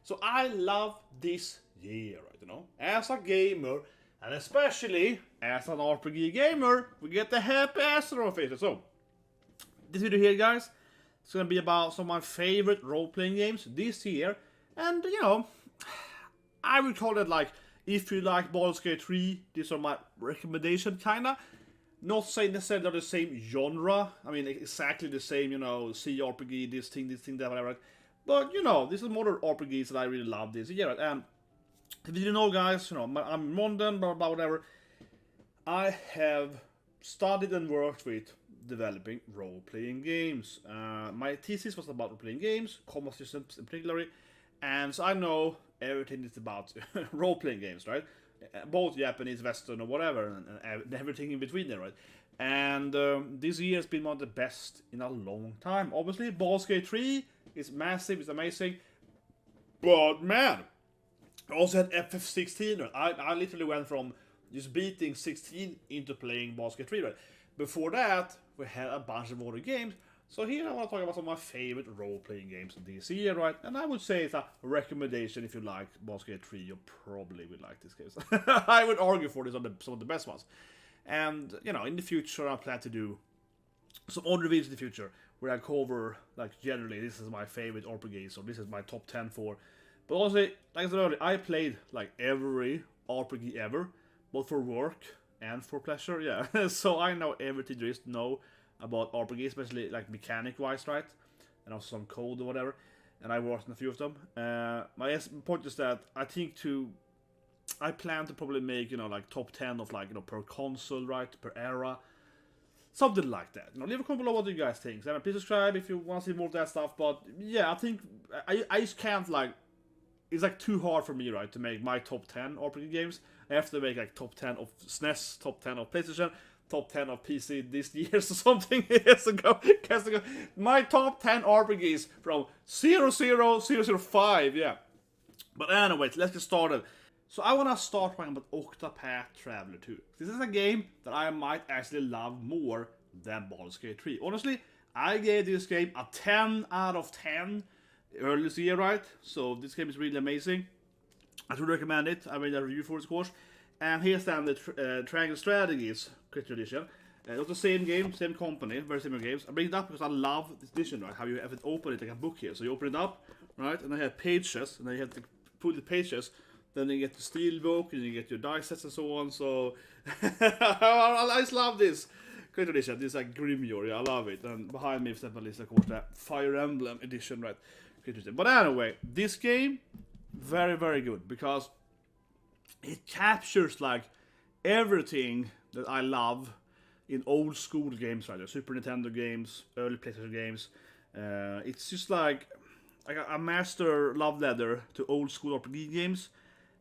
So I love this year, right, you know, as a gamer, and especially as an RPG gamer, we get the happy Astro of it. So, this video here, guys, it's gonna be about some of my favorite role-playing games this year, and, you know, I would call it like, if you like Baldur's Gate 3, these are my recommendation, kinda. Not saying necessarily they're the same genre, I mean, exactly the same, you know, CRPG, this thing, that, whatever, right? But, you know, this is modern RPGs that I really love this year, right? And if you know, guys, you know, I'm in London, blah, blah, whatever. I have studied and worked with developing role-playing games. My thesis was about role-playing games, combat systems in particular, and so I know everything is about role-playing games, right? Both Japanese, Western, or whatever, and everything in between there, right? And this year has been one of the best in a long time. Obviously, Baldur's Gate 3 is massive, it's amazing, but man, I also had FF16. I literally went from just beating 16 into playing Baldur's Gate 3, right? Before that, we had a bunch of other games. So here I want to talk about some of my favorite role-playing games this year, right? And I would say it's a recommendation. If you like Baldur's Gate 3, you probably would like this game. I would argue for this on some of the best ones. And, you know, in the future, I plan to do some other videos in the future where I cover, like, generally, this is my favorite RPG, so this is my top 10 for. But also, like I said earlier, I played, like, every RPG ever, both for work and for pleasure, yeah. So I know everything there is to know about RPG, especially like mechanic-wise, right? And also some code or whatever. And I worked on a few of them. My point is that I plan to probably make, you know, like top 10 of, like, you know, per console, right? Per era. Something like that. You know, leave a comment below what you guys think. And please subscribe if you want to see more of that stuff. But yeah, I think I just can't, like, it's like too hard for me, right, to make my top 10 RPG games. I have to make like top 10 of SNES, top 10 of PlayStation, top 10 of PC this year or something. Years ago. My top 10 RPGs from 00005, yeah. But anyways, let's get started. So I want to start talking about Octopath Traveler 2. This is a game that I might actually love more than Baldur's Gate 3. Honestly, I gave this game a 10 out of 10 earlier this year, right? So this game is really amazing. I would recommend it. I made a review for it, of course. And here's then the Triangle Strategies Critical Edition. It's the same game, same company, very similar games. I bring it up because I love this edition, right? How you have it open it like a book here. So you open it up, right? And I have pages, and then you have to put the pages. Then you get the steelbook, and you get your dice sets and so on. So I just love this Critical Edition. This is like Grimoire, yeah, I love it. And behind me is definitely, of course, the Fire Emblem edition, right? But anyway, this game, very, very good, because it captures, like, everything that I love in old school games, right? Super Nintendo games, early PlayStation games. It's just like a master love letter to old school RPG games.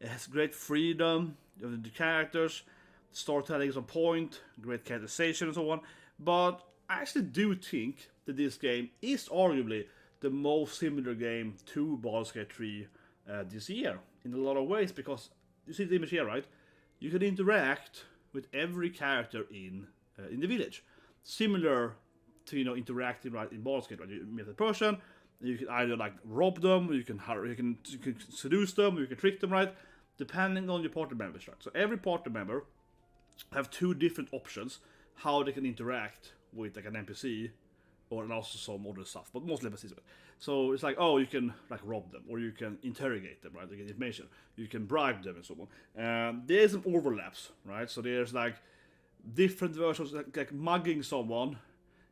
It has great freedom of the characters, storytelling is on point, great characterization and so on. But I actually do think that this game is arguably the most similar game to Baldur's Gate 3 this year in a lot of ways, because you see the image here, right? You can interact with every character in the village, similar to, you know, interacting, right, in Baldur's Gate, right? You meet a person, you can either like rob them, you can seduce them, you can trick them, right? Depending on your party members, right? So every party member have two different options how they can interact with like an NPC or also some other stuff, but mostly NPCs. So it's like, oh, you can like rob them, or you can interrogate them, right? To get information. You can bribe them and so on. There's some overlaps, right? So there's like different versions, like mugging someone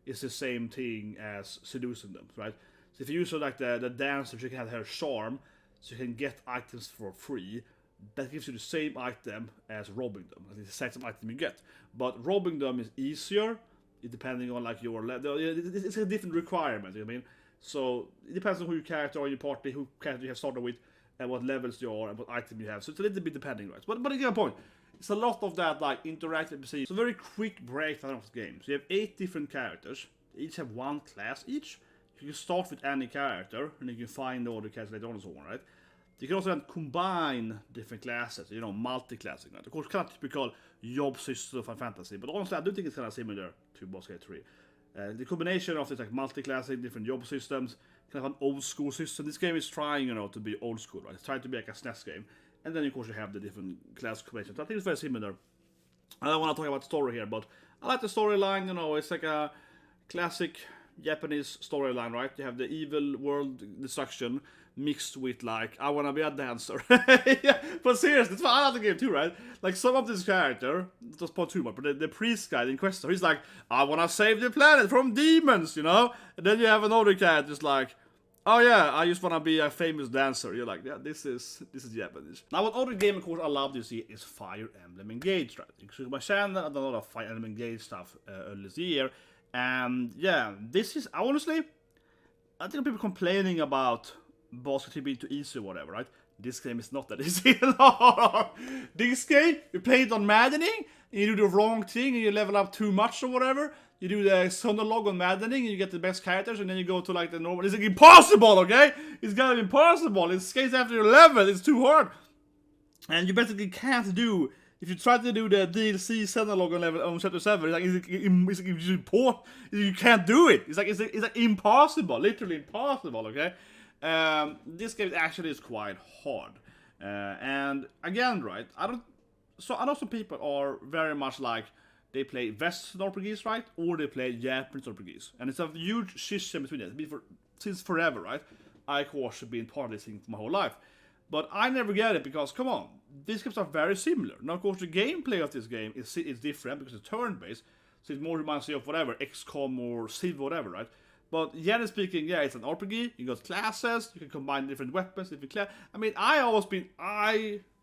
is the same thing as seducing them, right? So if you use like the dancer, she can have her charm, so you can get items for free. That gives you the same item as robbing them. It's the same item you get, but robbing them is easier. Depending on like your level, it's a different requirement. You know what I mean? So it depends on who your character or your party, who character you have started with, and what levels you are, and what item you have. So it's a little bit depending, right? But again, point. It's a lot of that like interactive NPC. It's a very quick breakdown of the game. So you have 8 different characters. They each have 1 class each. You can start with any character, and you can find all the characters later on and so on, right? You can also then combine different classes, you know, multiclassing, right? Of course, kind of typical job system of Fantasy, but honestly, I do think it's kind of similar to Baldur's Gate 3. The combination of this like multiclassing, different job systems, kind of an old school system. This game is trying, to be old school, right? It's trying to be like a SNES game. And then of course you have the different class combinations. I think it's very similar. I don't want to talk about story here, but I like the storyline, it's like a classic Japanese storyline, right? You have the evil world destruction mixed with like, I wanna be a dancer. Yeah, but seriously, that's why I like the game too, right? Like some of this character, just spoil too much, but the priest guy, the Inquisitor, he's like, I wanna save the planet from demons, And then you have another character that's like, oh yeah, I just wanna be a famous dancer. You're like, yeah, this is Japanese. Now, what other game, of course, I love to see is Fire Emblem Engage, right? You can see my channel, I've done a lot of Fire Emblem Engage stuff earlier this year. And yeah, this is, honestly, I think people complaining about boss being too easy or whatever, right? This game is not that easy. This game, you play it on Maddening, and you do the wrong thing, and you level up too much or whatever. You do the Sonolog on Maddening, and you get the best characters, and then you go to like the normal. It's like impossible, okay? It's gonna be impossible. It skates after your level. It's too hard, and you basically can't do. If you try to do the DLC Sonolog on level on chapter 7, you can't do it. It's like impossible, literally impossible. Okay, this game actually is quite hard, and again, right? I know some people are very much like. They play Western RPGs, right? Or they play Japanese RPGs. And it's a huge schism between them. It's been since forever, right? I, of course, have been part of this thing for my whole life. But I never get it because, come on, these games are very similar. Now, of course, the gameplay of this game is different because it's turn-based. So it more reminds you of whatever, XCOM or Civ, whatever, right? But generally speaking, yeah, it's an RPG. You got classes. You can combine different weapons, different classes. I mean, I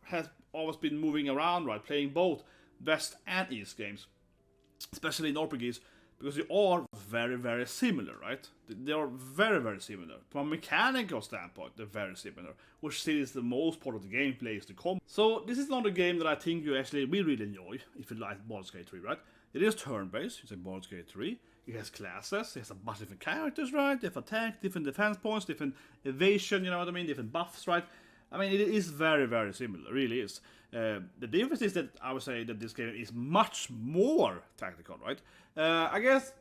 have always been moving around, right? Playing both West and East games. Especially in RPGs, because they are very, very similar, right? They are very, very similar. From a mechanical standpoint, they're very similar, which still is the most part of the gameplay is the combat. So this is not a game that I think you actually will really enjoy if you like Baldur's Gate 3, right? It is turn-based, it's like Baldur's Gate 3. It has classes, it has a bunch of different characters, right? Different attack, different defense points, different evasion, you know what I mean? Different buffs, right? I mean, it is very, very similar, it really is. The difference is that I would say that this game is much more tactical, right? I guess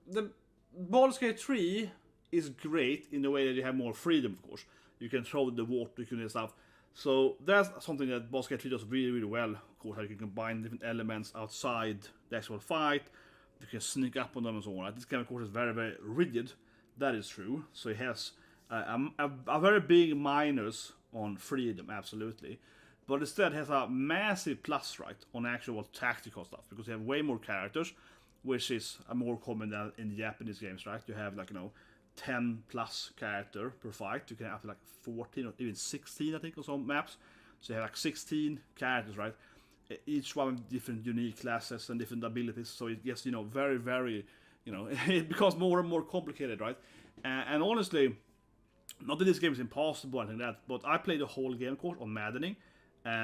the Baldur's Gate 3 is great in the way that you have more freedom, of course. You can throw the water, you can do stuff. So that's something that Baldur's Gate 3 does really, really well. Of course, how you can combine different elements outside the actual fight. You can sneak up on them and so on. Right? This game, of course, is very, very rigid. That is true. So it has a very big minus on freedom, absolutely. But instead has a massive plus, right, on actual tactical stuff. Because you have way more characters, which is more common than in the Japanese games, right? You have, 10 plus character per fight. You can have, 14 or even 16, I think, on some maps. So you have, 16 characters, right? Each one with different unique classes and different abilities. So it gets, very, very, it becomes more and more complicated, right? And honestly, not that this game is impossible or anything like that, but I played the whole game, of course, on Maddening.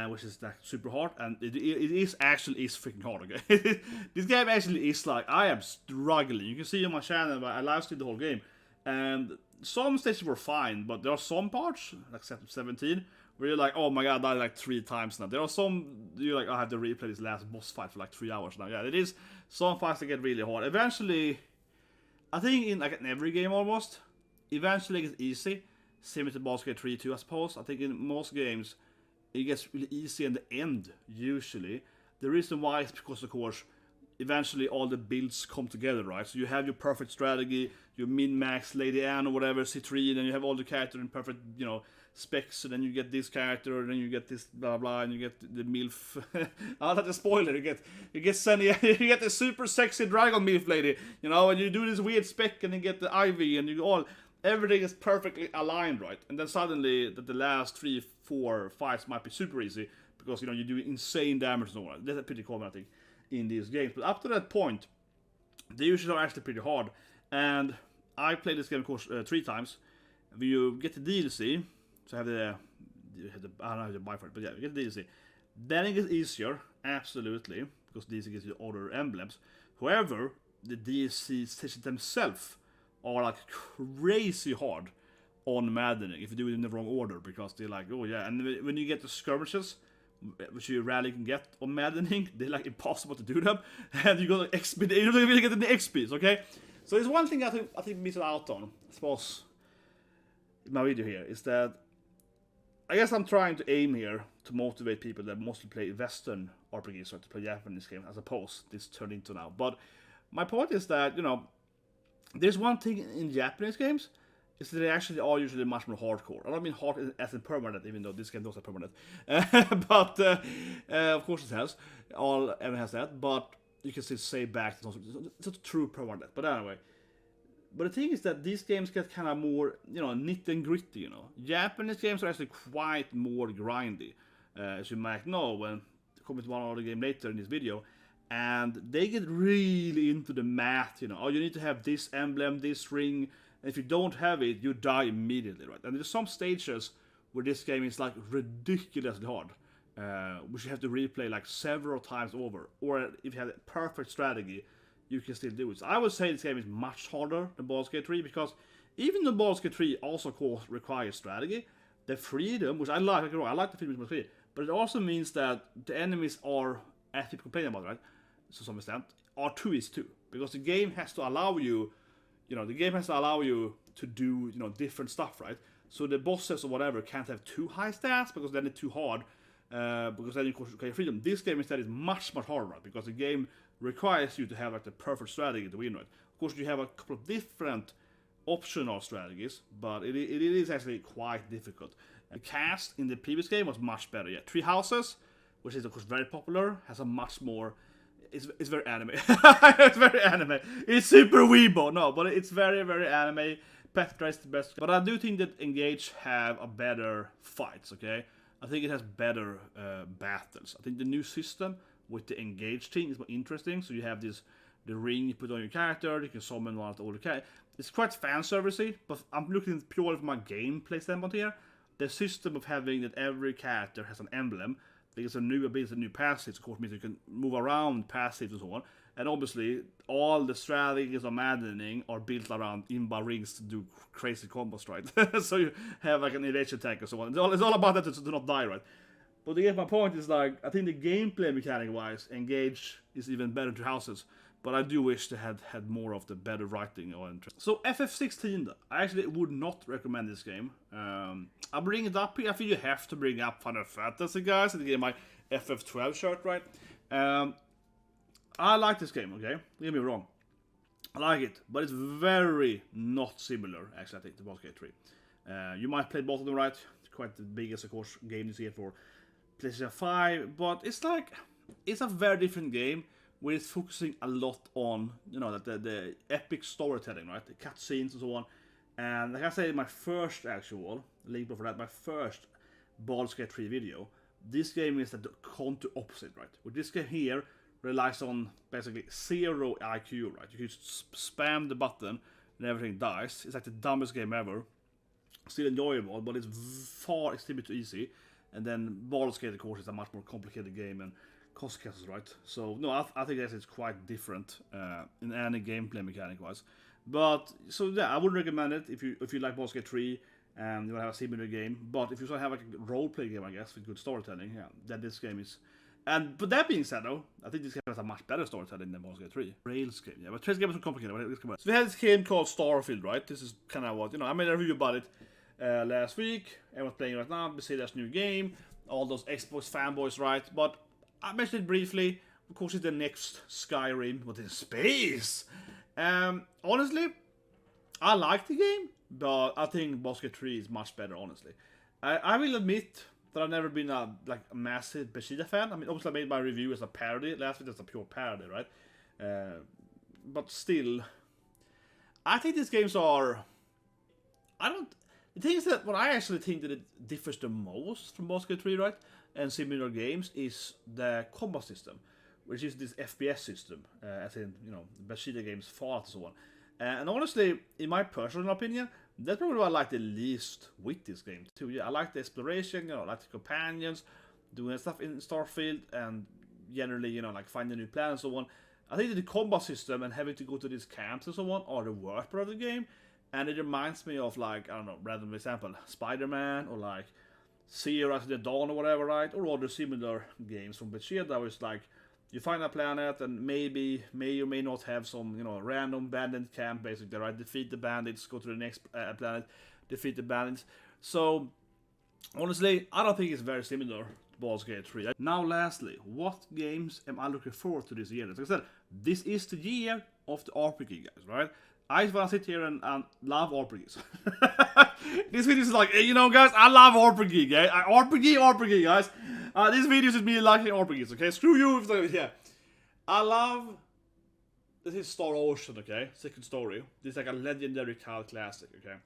Which is super hard, and it is freaking hard, okay? This game actually is I am struggling. You can see on my channel, I live streamed the whole game, and some stages were fine, but there are some parts, like 17, where you're like, oh my god, I died 3 times now. There are some, you're like, I have to replay this last boss fight for 3 hours now. Yeah, it is some fights that get really hard. Eventually, I think in every game almost, eventually it gets easy. Similar to Baldur's Gate 3 too, I suppose. I think in most games, it gets really easy in the end, usually. The reason why is because, of course, eventually all the builds come together, right? So you have your perfect strategy, your min-max Lady Anne or whatever, C3, and you have all the characters in perfect, specs, and then you get this character, and then you get this blah blah, and you get the MILF. I'll have to spoiler. You get Sunny, you get the super sexy dragon MILF lady, and you do this weird spec, and you get the Ivy, and everything is perfectly aligned, right? And then suddenly, the last 3-4 fights might be super easy because you do insane damage and so on. That's pretty common, I think, in these games. But up to that point, they usually are actually pretty hard. And I played this game, of course, 3 times. When you get the DLC, so I don't know how to buy for it, but yeah, you get the DLC. Then it gets easier, absolutely, because DLC gives you other emblems. However, the DLC stations themselves are crazy hard on Maddening if you do it in the wrong order, because they're oh yeah, and when you get the skirmishes, which you rarely can get on Maddening, they're impossible to do them, and you go XP, you don't even get any XPs, okay? So there's one thing I think missed out on, I suppose, in my video here, is that I guess I'm trying to aim here to motivate people that mostly play Western RPGs or to play Japanese games, as opposed this turned into now. But my point is that, you know, there's one thing in Japanese games, is that they actually are usually much more hardcore. I don't mean hard as in permanent, even though this game does have permanent. But of course it has. Everyone has that. But you can still say back, it's not true permanent. But anyway. But the thing is that these games get kind of more, you know, nit and gritty, you know. Japanese games are actually quite more grindy. As you might know, when coming to one other game later in this video. And they get really into the math, you know. Oh, you need to have this emblem, this ring. And if you don't have it, you die immediately, right? And there's some stages where this game is like ridiculously hard, which you have to replay like several times over. Or if you have a perfect strategy, you can still do it. So I would say this game is much harder than Baldur's Gate 3, because even though Baldur's Gate 3 also, of course, requires strategy, the freedom, which I like the freedom of Baldur's Gate 3, but it also means that the enemies are, as people complain about, right, to some extent, are 2-2, because the game has to allow you. You know, the game has to allow you to do, you know, different stuff, right? So the bosses or whatever can't have too high stats, because then it's too hard, because then you can freedom. This game instead is much, much harder, right? Because the game requires you to have like the perfect strategy to win, right? Of course, you have a couple of different optional strategies, but it is actually quite difficult. The cast in the previous game was much better, yeah. Three Houses, which is of course very popular, has a much more... It's very anime. It's very anime. It's super weebo. No, but it's very, very anime. Petra is the best. But I do think that Engage have a better fights, okay? I think it has better battles. I think the new system with the Engage team is more interesting. So you have the ring you put on your character. You can summon one of the older characters. It's quite fan servicey, but I'm looking purely from my gameplay standpoint here. The system of having that every character has an emblem. There's a new ability, new passives, of course, means you can move around passives and so on. And obviously, all the strategies of maddening are built around Imba rings to do crazy combos, right? So you have like an evasion attack and so on. It's all about that to not die, right? But to get my point is like, I think the gameplay mechanic-wise, Engage is even better to Houses. But I do wish they had more of the better writing or interest. So FF16, I actually would not recommend this game. I'll bring it up here. I think you have to bring up Final Fantasy, guys, and get my FF12 shirt, right? I like this game, okay? Don't get me wrong. I like it, but it's very not similar, actually, I think, to Baldur's Gate 3. You might play both of them, right? It's quite the biggest, of course, game you see it for PlayStation 5, but it's like, it's a very different game. Where it's focusing a lot on, you know, the epic storytelling, right? The cutscenes and so on. And like I said, my first actual, link before that, my first Baldur's Gate 3 video, this game is the complete opposite, right? With this game here, relies on basically 0 IQ, right? You just spam the button and everything dies. It's like the dumbest game ever. Still enjoyable, but it's far extremely too easy. And then Baldur's Gate, of course, is a much more complicated game and consequences, right? So no, I think that it's quite different in any gameplay mechanic wise. But so yeah, I would recommend it if you like Baldur's Gate 3 and you want to have a similar game. But if you want to have like a role play game, I guess, with good storytelling, yeah, then this game is. And but that being said, though, I think this game has a much better storytelling than Baldur's Gate 3. Rails game, yeah, but Rails game is so complicated. So we had this game called Starfield, right? This is kind of what, you know, I made a review about it last week. Everyone's playing right now. Bethesda's new game. All those Xbox fanboys, right? But I mentioned it briefly. Of course, it's the next Skyrim, but in space. Honestly, I like the game, but I think Baldur's Gate 3 is much better, honestly. I will admit that I've never been a massive Bethesda fan. I mean, obviously I made my review as a parody. Last week that's a pure parody, right? But still, I think these games are... The thing is that what I actually think that it differs the most from Baldur's Gate 3, right? And similar games is the combat system, which is this FPS system, as in, you know, Bethesda games, Fallout and so on. And honestly, in my personal opinion, that's probably what I like the least with this game too. Yeah, I like the exploration, you know, I like the companions, doing stuff in Starfield, and generally, you know, like finding new planets and so on. I think that the combat system and having to go to these camps and so on are the worst part of the game. And it reminds me of, like, I don't know, random example, Spider-Man, or like Zero Rise of the Dawn or whatever, right? Or other similar games from Bethesda, where it's like You find a planet and maybe may or may not have some, you know, random bandit camp basically, right? Defeat the bandits, go to the next planet, defeat the bandits. So honestly, I don't think it's very similar to Baldur's Gate 3. Now lastly, what games am I looking forward to this year? Like I said, this is the year of the RPG guys, right? I just want to sit here and love RPGs. This video is like, you know guys, I love RPG, guys. RPG, guys. This video is me liking RPGs, okay? Screw you. Yeah. I love... This is Star Ocean, okay? Second story. This is like a legendary cult classic, okay?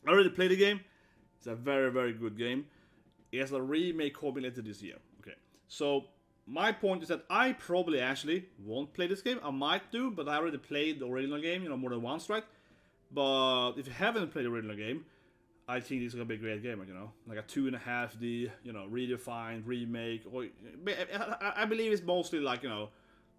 I already played the game. It's a very, very good game. It has a remake coming later this year, okay? So... my point is that I probably actually won't play this game. I might do, but I already played the original game, you know, more than once, right? But if you haven't played the original game, I think this is gonna be a great game, you know, like a 2.5D, you know, redefined remake. Or I believe it's mostly like, you know,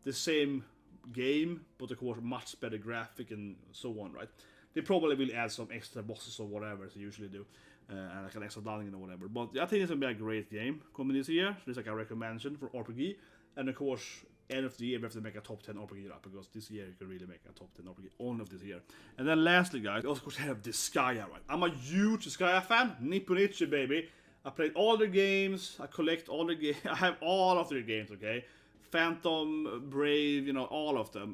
the same game, but of course much better graphic and so on, right? They probably will add some extra bosses or whatever as they usually do. And like an extra dungeon or whatever. But I think it's gonna be a great game coming this year. So it's like a recommendation for RPG. And of course, end of the year we have to make a top 10 RPG up, because this year you can really make a top 10 RPG only of this year. And then lastly guys, of course I have Disgaea, right? I'm a huge Disgaea fan. Nipponichi baby. I played all their games, I collect all the games, I have all of their games, okay? Phantom, Brave, you know, all of them.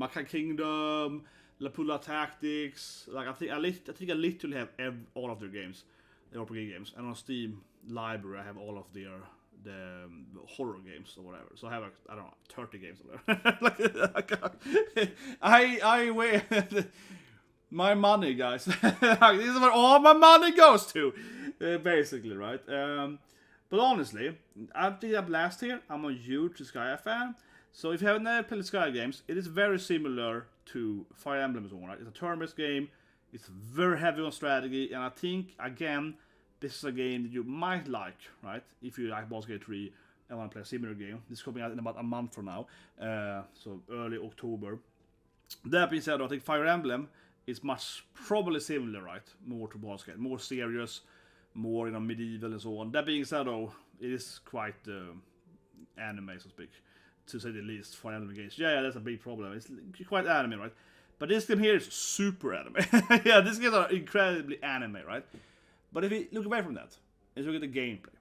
Maca Kingdom, Lapula Tactics, like I think I literally have all of their games. The RPG games, and on Steam library I have all of the horror games or whatever. So I have I don't know 30 games or whatever. I weigh my money, guys. This is where all my money goes to, basically, right? But honestly, I did a blast here. I'm a huge Disgaea fan. So if you have never played Disgaea games, it is very similar to Fire Emblem and so on, right? It's a turn-based game. It's very heavy on strategy, and I think, again, this is a game that you might like, right? If you like Baldur's Gate 3 and want to play a similar game. This is coming out in about a month from now, so early October. That being said, I think Fire Emblem is probably similar, right? More to Baldur's Gate, more serious, more, you know, medieval and so on. That being said, though, it is quite anime, so to speak, to say the least. Fire Emblem games, yeah, that's a big problem. It's quite anime, right? But this game here is super anime. Yeah, these games are incredibly anime, right? But if you look away from that, and look at the gameplay,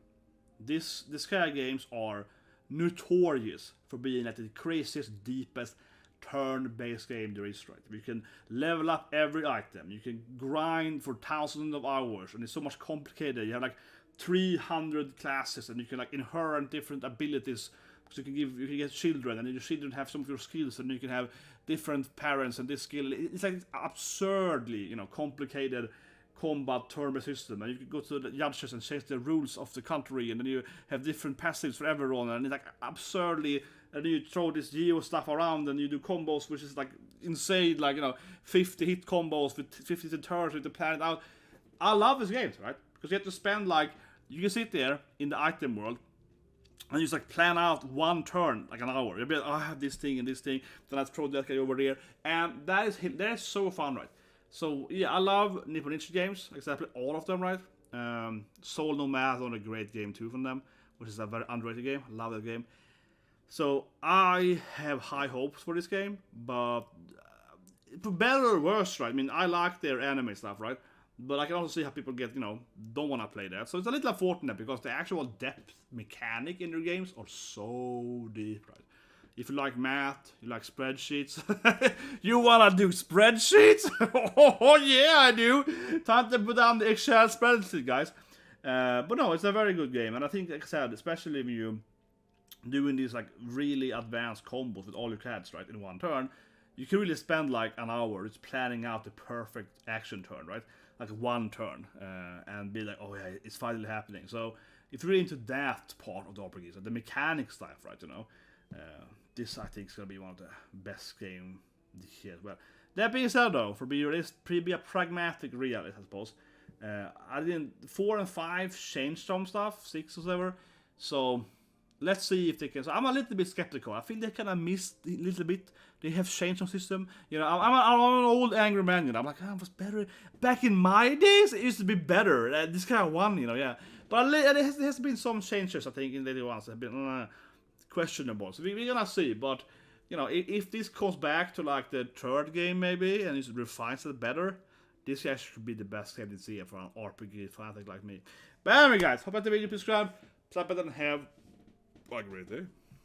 these Disgaea games are notorious for being like the craziest, deepest turn-based game there is, right? You can level up every item, you can grind for thousands of hours, and it's so much complicated. You have like 300 classes, and you can like inherit different abilities. So you can get children, and your children have some of your skills, and you can have different parents and this skill. It's like absurdly, you know, complicated combat turn-based system, and you can go to the judges and change the rules of the country, and then you have different passives for everyone, and it's like absurdly, and then you throw this geo stuff around, and you do combos which is like insane, like, you know, 50 hit combos with 50 turns with the planet out. I love these games, right? Because you have to spend like, you can sit there in the item world and just like plan out one turn, like an hour. You'll be like, oh, I have this thing and this thing, then I throw that guy over there, and that is so fun, right? So yeah, I love Nipponichi games. Like I said, I play all of them, right? Soul Nomad on a great game too from them, which is a very underrated game. I love that game. So I have high hopes for this game, but for better or worse, right? I mean, I like their anime stuff, right? But I can also see how people get, you know, don't want to play that. So it's a little unfortunate because the actual depth mechanic in their games are so deep, right? If you like math, you like spreadsheets, you want to do spreadsheets? Oh yeah, I do. Time to put down the Excel spreadsheet, guys. But no, it's a very good game. And I think, like I said, especially when you doing these like really advanced combos with all your cards, right, in one turn, you can really spend like an hour just planning out the perfect action turn, right? Like one turn, and be like, oh yeah, it's finally happening. So if you're really into that part of the RPGs, like the mechanic stuff, right, you know, this I think is gonna be one of the best games this year as well. That being said, though, for be a pragmatic realist, I suppose. I didn't 4 and 5 changed some stuff, 6 or whatever. So let's see if they can. So I'm a little bit skeptical. I think they kind of missed a little bit. They have changed some system. You know, I'm an old angry man. You know, I'm like, oh, it was better back in my days. It used to be better. This kind of one, you know, yeah. But there has been some changes, I think, in later ones. Have been questionable. So we're gonna see, but you know, if this goes back to like the third game maybe, and it refines it better, this actually should be the best game this year for an RPG fanatic like me. But anyway, guys, hope you like the video, subscribe, slap it, and have a great day.